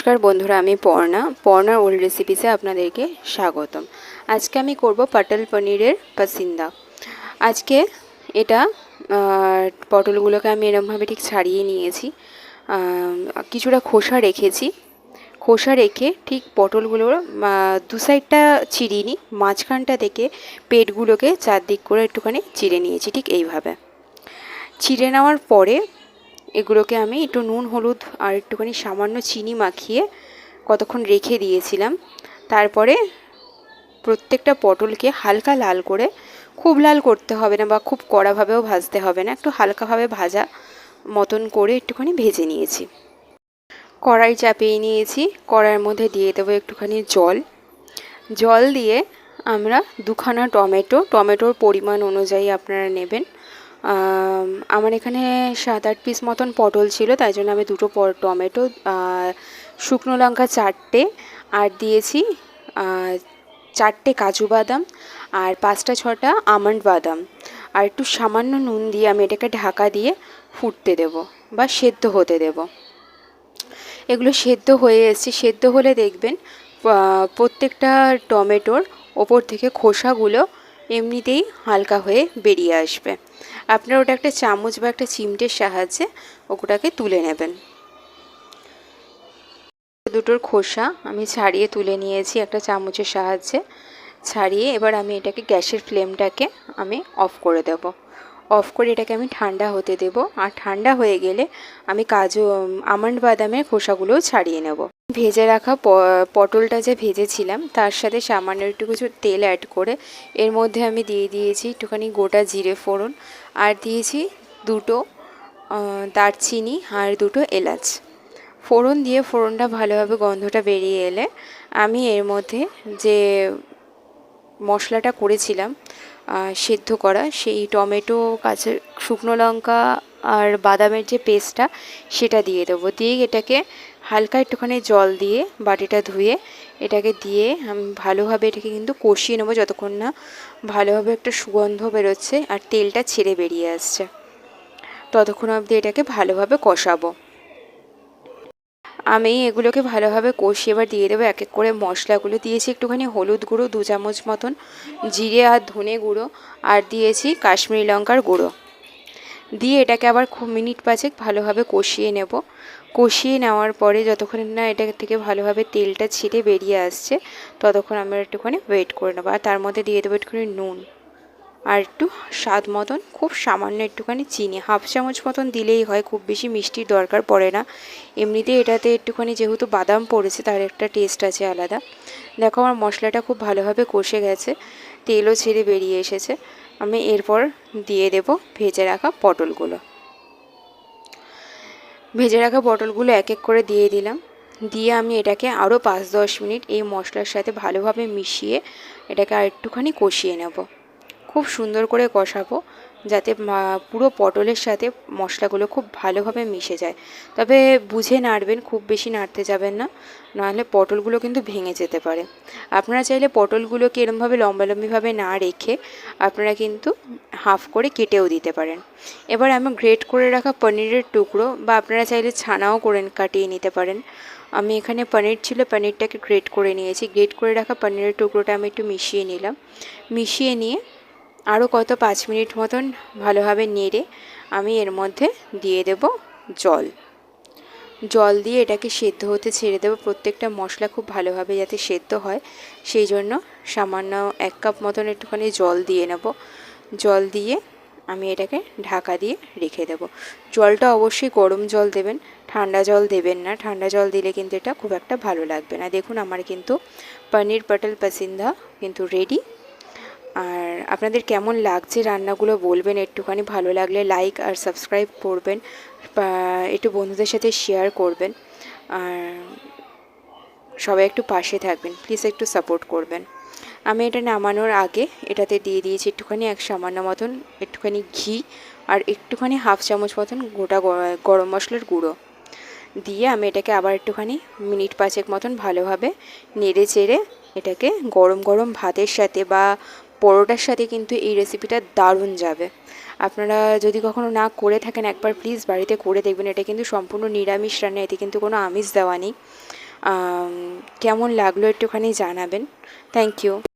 নমস্কার বন্ধুরা, আমি পর্ণার ওল্ড রেসিপিসে আপনাদেরকে স্বাগতম। আজকে আমি করব পটল পনিরের পাসিন্দা। আজকে এটা পটলগুলোকে আমি এরকমভাবে ঠিক ছাড়িয়ে নিয়েছি, কিছুটা খোসা রেখেছি। খোসা রেখে ঠিক পটলগুলোর দু সাইডটা চিরিয়ে নিই, মাঝখানটা থেকে পেটগুলোকে চারদিক করে একটুখানি চিড়ে নিয়েছি। ঠিক এইভাবে চিড়ে নেওয়ার পরে এগুলোকে আমি একটু নুন হলুদ আর একটুখানি সামান্য চিনি মাখিয়ে কতক্ষণ রেখে দিয়েছিলাম। তারপরে প্রত্যেকটা পটলকে হালকা লাল করে, খুব লাল করতে হবে না বা খুব কড়াভাবেও ভাজতে হবে না, একটু হালকাভাবে ভাজা মতন করে একটুখানি ভেজে নিয়েছি। কড়াই চাপিয়ে নিয়েছি, কড়াইয়ের মধ্যে দিয়ে দেবো একটুখানি জল দিয়ে আমরা দুখানা টমেটোর পরিমাণ অনুযায়ী আপনারা নেবেন। আমার এখানে 7-8 পিস মতন পটল ছিল, তাই জন্য আমি দুটো টমেটো, শুকনো লঙ্কা 4টে, আর দিয়েছি 4টে কাজু বাদাম আর 5-6টা আমন্ড বাদাম, আর একটু সামান্য নুন দিয়ে আমি এটাকে ঢাকা দিয়ে ফুটতে দেব বা সেদ্ধ হতে দেব। এগুলো সেদ্ধ হয়ে এসছে। সেদ্ধ হলে দেখবেন প্রত্যেকটা টমেটোর ওপর থেকে খোসাগুলো এমনিতেই হালকা হয়ে বেরিয়ে আসবে। আপনারা ওটা একটা চামচ বা একটা চিমটের সাহায্যে ওটাকে তুলে নেবেন। দুটোর খোসা আমি ছাড়িয়ে তুলে নিয়েছি একটা চামচের সাহায্যে। ছাড়িয়ে এবার আমি এটাকে গ্যাসের ফ্লেমটাকে আমি অফ করে দেব। অফ করে এটাকে আমি ঠান্ডা হতে দেব। আর ঠান্ডা হয়ে গেলে আমি আমন্ড বাদামের খোসাগুলোও ছাড়িয়ে নেব। ভেজে রাখা পটলটা যে ভেজেছিলাম তার সাথে সামান্য একটু কিছু তেল অ্যাড করে এর মধ্যে আমি দিয়ে দিয়েছি একটুখানি গোটা জিরে ফোড়ন, আর দিয়েছি দুটো দারচিনি আর দুটো এলাচ। ফোড়ন দিয়ে ফোড়নটা ভালোভাবে গন্ধটা বেরিয়ে এলে আমি এর মধ্যে যে মশলাটা করেছিলাম সেদ্ধ করা, সেই টমেটো, কাঁচা শুকনো লঙ্কা আর বাদামের যে পেস্টটা সেটা দিয়ে দেবো। দিয়ে এটাকে হালকা একটুখানি জল দিয়ে বাটিটা ধুয়ে এটাকে দিয়ে আমি ভালোভাবে এটাকে কিন্তু কষিয়ে নেবো যতক্ষণ না ভালোভাবে একটা সুগন্ধ বেরোচ্ছে আর তেলটা ছেড়ে বেরিয়ে আসছে, ততক্ষণ অবধি এটাকে ভালোভাবে কষাবো। আমি এগুলোকে ভালোভাবে কষিয়ে এবার দিয়ে দেবো এক এক করে মশলাগুলো। দিয়েছি একটুখানি হলুদ গুঁড়ো 2 চামচ মতন, জিরে আর ধনে গুঁড়ো, আর দিয়েছি কাশ্মীরি লঙ্কার গুঁড়ো। দিয়ে এটাকে আবার খুব মিনিট 5 ভালোভাবে কষিয়ে নেব। কষিয়ে নেওয়ার পরে যতক্ষণ না এটা থেকে ভালোভাবে তেলটা ছেড়ে বেরিয়ে আসছে ততক্ষণ আমরা একটুখানি ওয়েট করে নেবো। আর তার মধ্যে দিয়ে দেবো একটুখানি নুন আর একটু স্বাদ মতন খুব সামান্য একটুখানি চিনি, 1/2 চামচ মতন দিলেই হয়, খুব বেশি মিষ্টির দরকার পড়ে না। এমনিতেই এটাতে একটুখানি যেহেতু বাদাম পড়েছে তার একটা টেস্ট আছে আলাদা। দেখো আমার মশলাটা খুব ভালোভাবে কষে গেছে, তেলও ছেড়ে বেরিয়ে এসেছে। আমি এরপর দিয়ে দেব ভেজে রাখা পটলগুলো। ভেজে রাখা পটলগুলো এক এক করে দিয়ে দিলাম। দিয়ে আমি এটাকে আরও 5-10 মিনিট এই মশলার সাথে ভালোভাবে মিশিয়ে এটাকে আর একটুখানি কষিয়ে নেব। খুব সুন্দর করে কষাবো যাতে পুরো পটলের সাথে মশলাগুলো খুব ভালোভাবে মিশে যায়। তবে বুঝে নাড়বেন, খুব বেশি নাড়তে যাবেন না, নাহলে পটলগুলো কিন্তু ভেঙে যেতে পারে। আপনারা চাইলে পটলগুলোকে এরমভাবে লম্বালম্বিভাবে না রেখে আপনারা কিন্তু হাফ করে কেটেও দিতে পারেন। এবার আমি গ্রেট করে রাখা পনিরের টুকরো, বা আপনারা চাইলে ছানাও কাটিয়ে নিতে পারেন। আমি এখানে পনির ছিল, পনিরটাকে গ্রেট করে নিয়েছি। গ্রেট করে রাখা পনিরের টুকরোটা আমি একটু মিশিয়ে নিলাম। মিশিয়ে নিয়ে আরও 5 মিনিট মতন ভালোভাবে নেড়ে আমি এর মধ্যে দিয়ে দেব জল দিয়ে এটাকে সেদ্ধ হতে ছেড়ে দেবো। প্রত্যেকটা মশলা খুব ভালোভাবে যাতে সেদ্ধ হয় সেই জন্য সামান্য 1 কাপ মতন একটুখানি জল দিয়ে নেব। জল দিয়ে আমি এটাকে ঢাকা দিয়ে রেখে দেব। জলটা অবশ্যই গরম জল দেবেন, ঠান্ডা জল দেবেন না। ঠান্ডা জল দিলে কিন্তু এটা খুব একটা ভালো লাগবে না। দেখুন আমার কিন্তু পনির পটল পাসিন্দা কিন্তু রেডি। আর আপনাদের কেমন লাগছে রান্নাগুলো বলবেন একটুখানি। ভালো লাগলে লাইক আর সাবস্ক্রাইব করবেন, একটু বন্ধুদের সাথে শেয়ার করবেন, আর সবাই একটু পাশে থাকবেন প্লিজ, একটু সাপোর্ট করবেন। আমি এটা নামানোর আগে এটাতে দিয়ে দিয়েছি একটুখানি সামান্য মতন একটুখানি ঘি, আর একটুখানি 1/2 চামচ মতন গোটা গরম মশলার গুঁড়ো দিয়ে আমি এটাকে আবার একটুখানি মিনিট 5 মতন ভালোভাবে নেড়ে চেড়ে এটাকে গরম গরম ভাতের সাথে বা পরোটার সাথে কিন্তু এই রেসিপিটা দারুণ যাবে। আপনারা যদি কখনো না করে থাকেন একবার প্লিজ বাড়িতে করে দেখবেন। এটা কিন্তু সম্পূর্ণ নিরামিষ রান্না, এতে কিন্তু কোনো আমিষ দেওয়া নেই। কেমন লাগলো একটুখানি জানাবেন। Thank you.